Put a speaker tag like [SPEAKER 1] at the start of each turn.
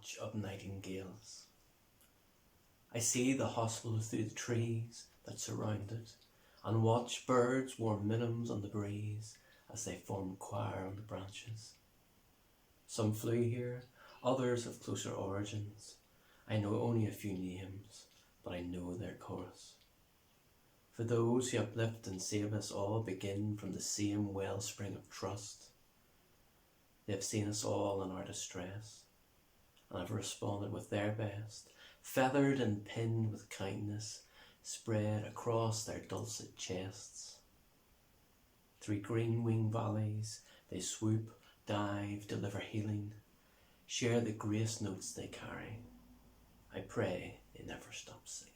[SPEAKER 1] watch of nightingales. I see the hospital through the trees that surround it, and watch birds' warm minims on the breeze as they form choir on the branches. Some flew here, others of closer origins. I know only a few names, but I know their chorus. For those who uplift and save us all begin from the same wellspring of trust. They have seen us all in our distress, and have responded with their best, feathered and pinned with kindness, spread across their dulcet chests. Through green wing valleys they swoop, dive, deliver healing, share the grace notes they carry. I pray they never stop singing.